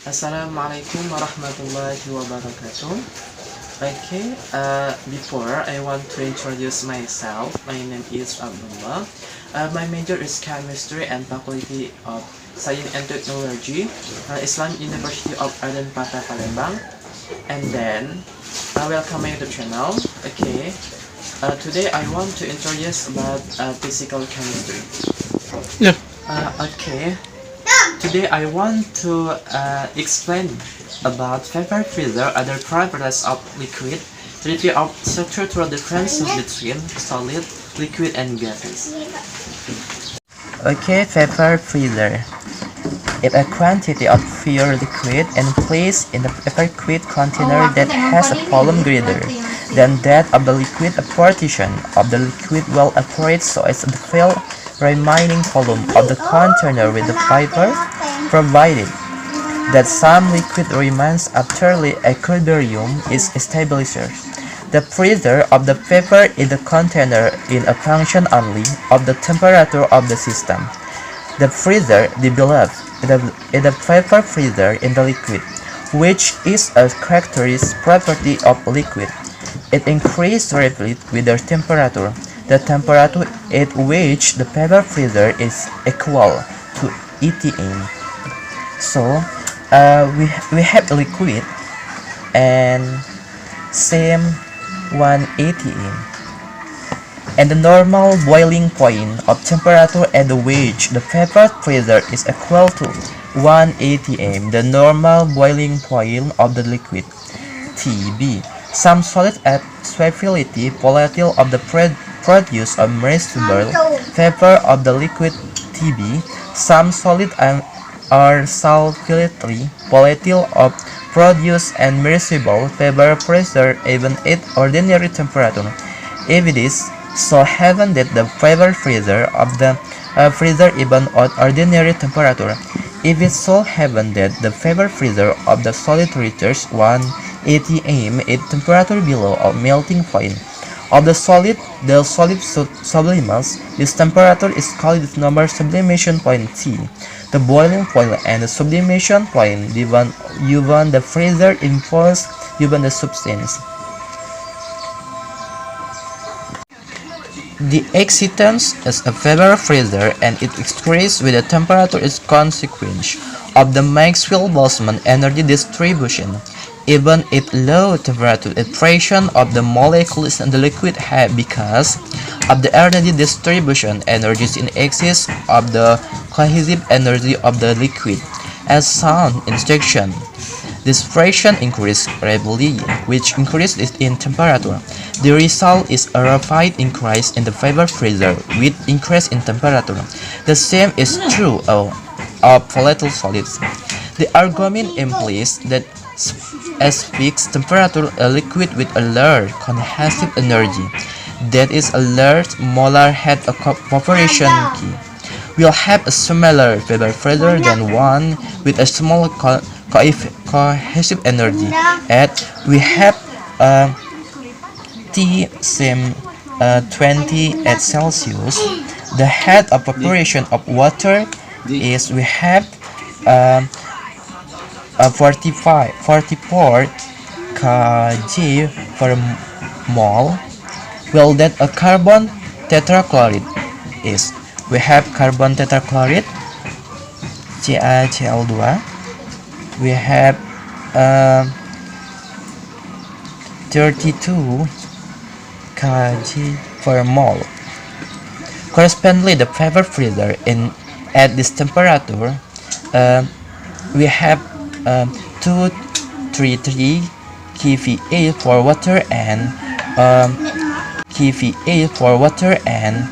Assalamu'alaikum warahmatullahi wabarakatuh. Okay, before I want to introduce myself. My name is Abdullah. My major is chemistry and faculty of science and technology, Islamic University of Radèn Fatah Palembang. And then welcome my YouTube channel. Okay, today I want to introduce about physical chemistry. Yeah. Okay. Today I want to explain about vapor freezer, other properties of liquid, review of structural differences between solid, liquid, and gases. Okay, vapor freezer is a quantity of pure liquid and placed in a liquid container that has a volume greater than that of the liquid. A partition of the liquid will operate so as to fill remaining volume of the container with the vapor, provided that some liquid remains after the equilibrium is established. The pressure of the vapor in the container is a function only of the temperature of the system. The pressure develops in the vapor pressure in the liquid, which is a characteristic property of liquid. It increases rapidly with the temperature. The temperature at which the vapor pressure is equal to atm. So we have a liquid and same 1 atm, and the normal boiling point of temperature at which the vapor pressure is equal to 1 atm, the normal boiling point of the liquid. Tb, some solid at solubility volatile of the produce of miscible vapor of the liquid. Tb, some solid are solubility volatile of produce and miscible vapor pressure even at ordinary temperature. If it is so happen that the vapor pressure of the freezer even at ordinary temperature, if it so happen that the vapor pressure of the solid reaches 1 atm at temperature below a melting point of the solid sublimates, this temperature is called the number sublimation point T. The boiling point and the sublimation point given the freezer influence given the substance. The existence is a vapor freezer and it increases with the temperature is consequence of the Maxwell-Boltzmann energy distribution. Even at low temperature, the pressure of the molecules in the liquid have because of the energy distribution energies in excess of the cohesive energy of the liquid. As shown in section, this pressure increases rapidly, which increases in temperature. The result is a rapid increase in the vapor freezer with increase in temperature. The same is true of volatile solids. The argument implies that as fixed temperature, a liquid with a large cohesive energy, that is a large molar head of population key, will have a similar vapor pressure than one with a small cohesive energy. We have T same 20 at Celsius. The head of population of water is we have 44 kg per mole. Well, that a carbon tetrachloride is we have carbon tetrachloride CaCl2. We have 32 kg per mole. Correspondingly, the vapor freezer at this temperature we have 233 kVA for water and kVA for water and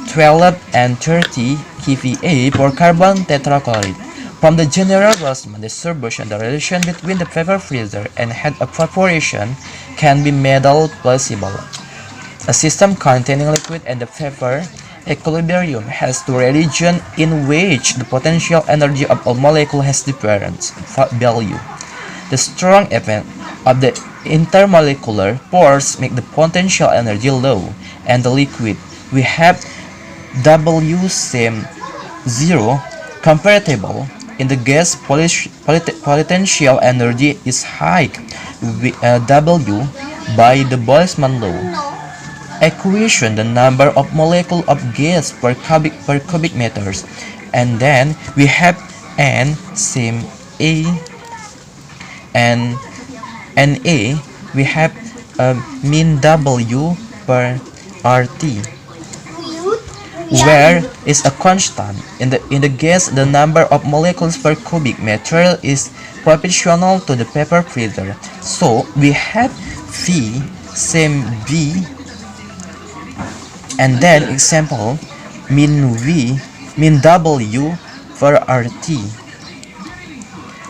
12 and 30 kVA for carbon tetrachloride. From the general Boltzmann distribution, the relation between the vapor freezer and head of evaporation can be made plausible. A system containing liquid and the vapor equilibrium has two regions in which the potential energy of all molecules has different value. The strong effect of the intermolecular force make the potential energy low, and the liquid we have W same 0 compatible in the gas, potential energy is high, W by the Boltzmann law. Equation the number of molecules of gas per cubic meters, and then we have N same A, and Na we have mean W per RT, where is a constant. In the gas, the number of molecules per cubic meter is proportional to the paper pressure. So we have V same V, and then example mean W for RT,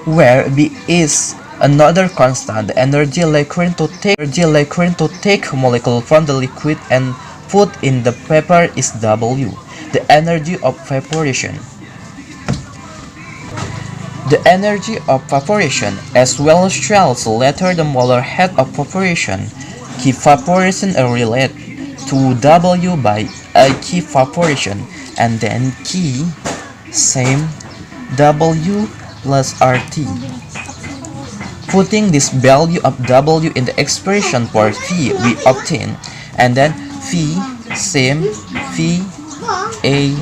where V is another constant. The energy required to take molecule from the liquid and put in the paper is W, the energy of evaporation. The energy of evaporation as well as later the molar head of evaporation. Key evaporation are related to W by key evaporation, and then key same W plus RT. Putting this value of W in the expression for V, we obtain, and then V same V A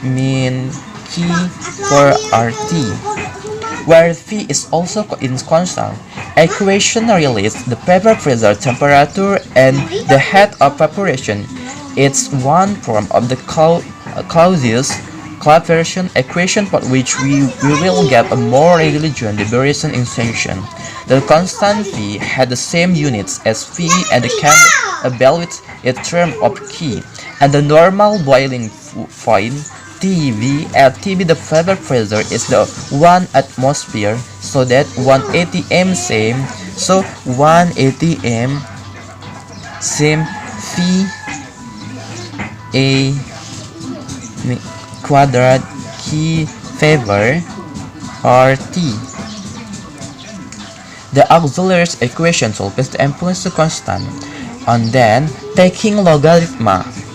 mean key for RT, where V is also in constant. Equation relates the paper pressure, temperature, and the head of evaporation. It's one form of the Clausius version equation, for which we will get a more religion liberation extension. The constant V had the same units as V, and can evaluate in terms of key, and the normal boiling point TB. At TB, the vapor pressure is the 1 atmosphere, so that 1 atm same, so 1 atm same V A quadrat key vapor RT. The auxiliary equation solves the impulse constant, and then taking logarithm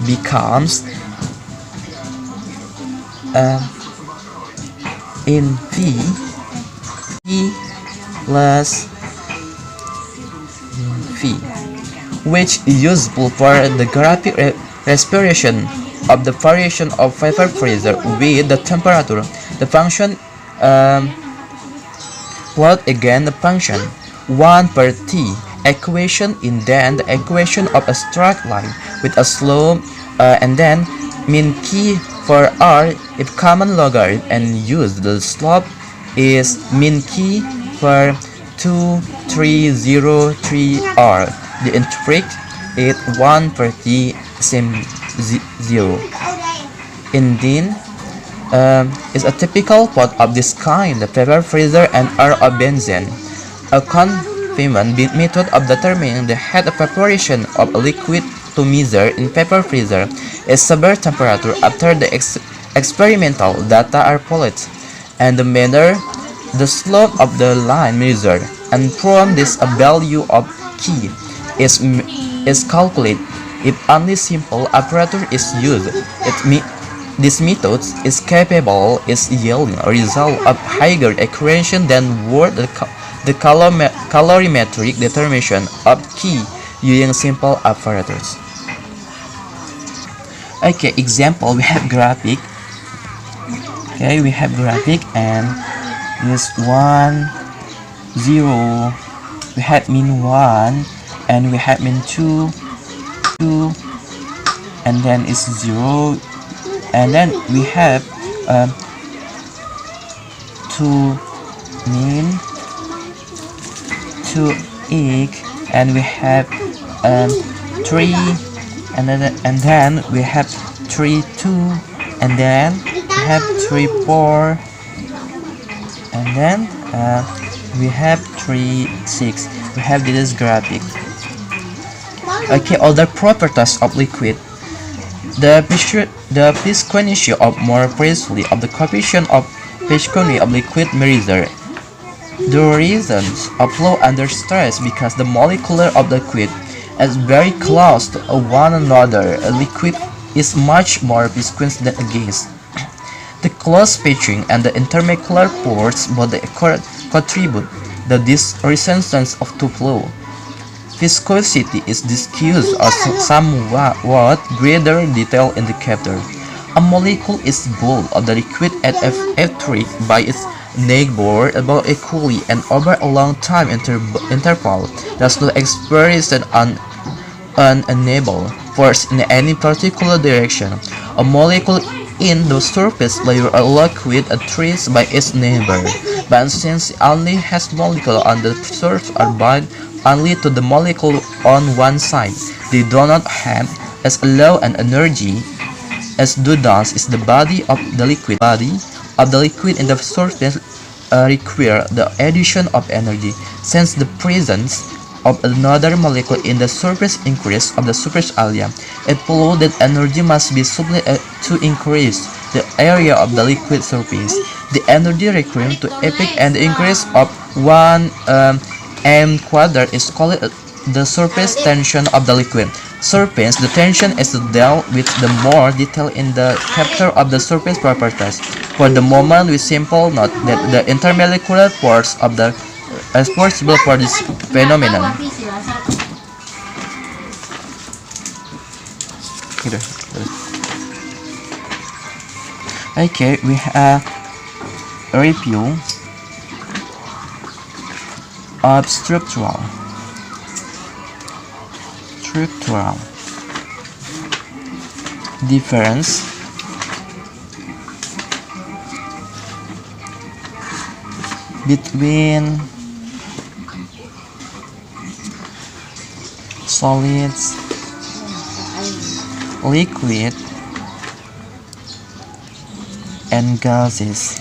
becomes in V plus V, which is useful for the graphic respiration of the variation of vapor pressure with the temperature. The function plot again the function 1 per T equation in then the equation of a straight line with a slope, and then mean key for R if common logarithm and use the slope is mean key for 2303 R. The interpret it 1 per T same 0. Indeed, is a typical plot of this kind, the vapor pressure and R of benzene. A convenient method of determining the head of evaporation of a liquid to measure in vapor pressure is severe temperature after the experimental data are plotted, and the manner the slope of the line measured, and from this a value of key is calculated. If only simple apparatus is used, this method is capable of yielding a result of higher accuracy than what the calorimetric determination of key using simple apparatus. Okay, example, we have graphic. Okay, we have graphic, and this 1 0, we have mean 1, and we have mean 2, and then it's 0, and then we have 2 mean 2 egg, and we have 3, and then we have 3 2, and then we have 3 4, and then we have 3 6. We have this graphic. Okay, all the properties of liquid. The viscosity of more precisely of the coefficient of viscosity of liquid measure the reasons of flow under stress, because the molecular of the liquid is very close to one another. A liquid is much more viscous than a gas. The close patching and the intermolecular pores both contribute to this resistance to flow. Viscosity is discussed as somewhat greater detail in the chapter. A molecule is bulk of the liquid at F3 by its neighbor about equally and over a long time interval does not experience an unenable force in any particular direction. A molecule in the surface layer of liquid attracts by its neighbor, but since it only has molecules on the surface are bound only to the molecule on one side, they do not have as low an energy as does is the body of the liquid. Body of the liquid in the surface require the addition of energy, since the presence of another molecule in the surface increase of the surface area. It follows that energy must be supplied to increase the area of the liquid surface. The energy required to epic and the increase of 1 m quadrat is called the surface tension of the liquid. Surface the tension is dealt with the more detail in the chapter of the surface properties. For the moment, we simply note that the intermolecular force of the responsible for this phenomenon. Okay, we have a review of structural difference between solids, liquid, and gases.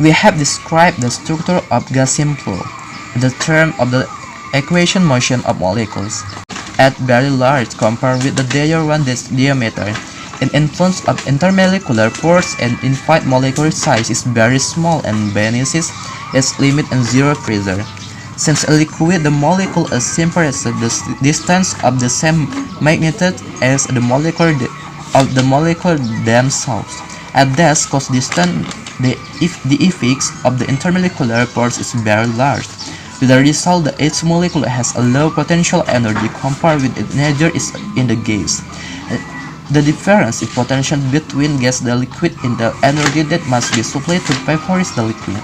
We have described the structure of gaseous flow in the term of the equation motion of molecules at very large compared with the their one diameter. An influence of intermolecular force and infinite molecular size is very small and beneath its limit and zero pressure. Since a liquid, the molecule is separates the distance of the same magnitude as the molecule themselves. At this close distance, the effects of the intermolecular force is very large. With the result that each molecule has a low potential energy compared with its nature is in the gas. The difference in potential between gas and the liquid in the energy that must be supplied to vaporize the liquid.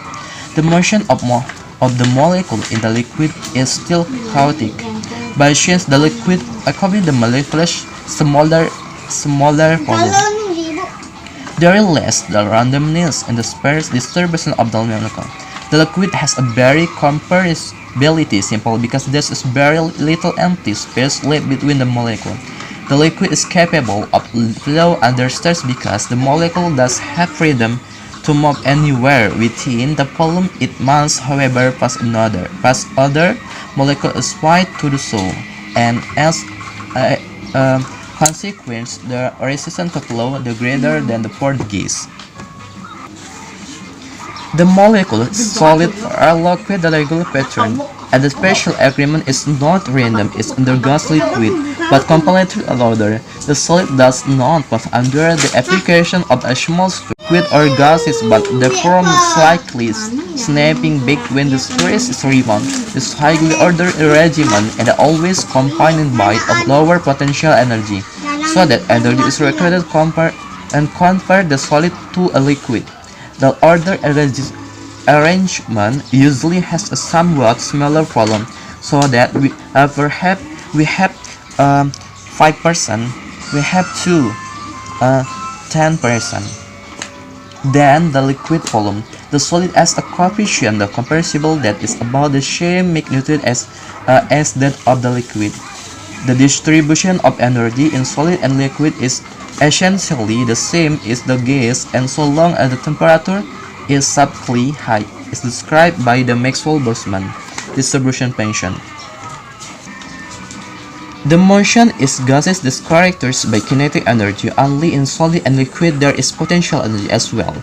The motion of the molecule in the liquid is still chaotic, but since the liquid accompanies the molecule's smaller volume, there is less the randomness and the sparse distribution of the molecule. The liquid has a very compressibility simple because there is very little empty space left between the molecule. The liquid is capable of flow under stress because the molecule does have freedom to move anywhere within the volume. It must, however, pass other molecules twice to do so, and as a consequence, the resistance to flow is greater than for the gas. The molecule is solid are liquid the regular pattern, and the special agreement is not random, it's under gas liquid, but completely allowed. The solid does not pass under the application of a small liquid or gases, but the form slightly snapping back when the stress is removed. This highly ordered regimen and always accompanied by a lower potential energy, so that energy is required to convert the solid to a liquid. The ordered arrangement usually has a somewhat smaller volume, so that we have 5%, we have 10%. Then the liquid volume. The solid has a coefficient of compressible that is about the same magnitude as that of the liquid. The distribution of energy in solid and liquid is essentially the same as the gas, and so long as the temperature is sufficiently high, is described by the Maxwell-Boltzmann distribution function. The motion is gases is characterized by kinetic energy. Only in solid and liquid there is potential energy as well.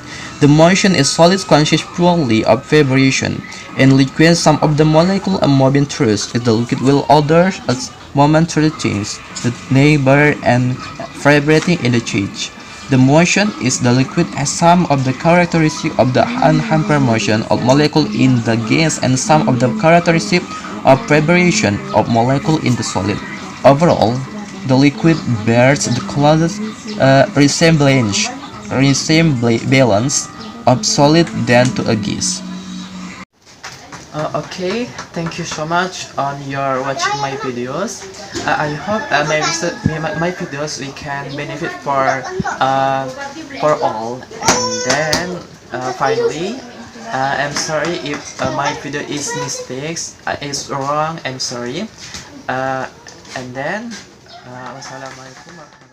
The motion in solids consists purely of vibration. In liquid, some of the molecules are moving through. If the liquid will order a momentary change, the neighbor, and vibrating in the change. The motion is the liquid as some of the characteristics of the unhampered motion of molecule in the gas and some of the characteristics of vibration of molecule in the solid. Overall, the liquid bears the closest resemblance of solid than to a gas. Okay, thank you so much on your watching my videos. I hope my videos we can benefit for all. And then finally, I'm sorry if my video is mistakes, is wrong. I'm sorry. And then wassalamu'alaikum.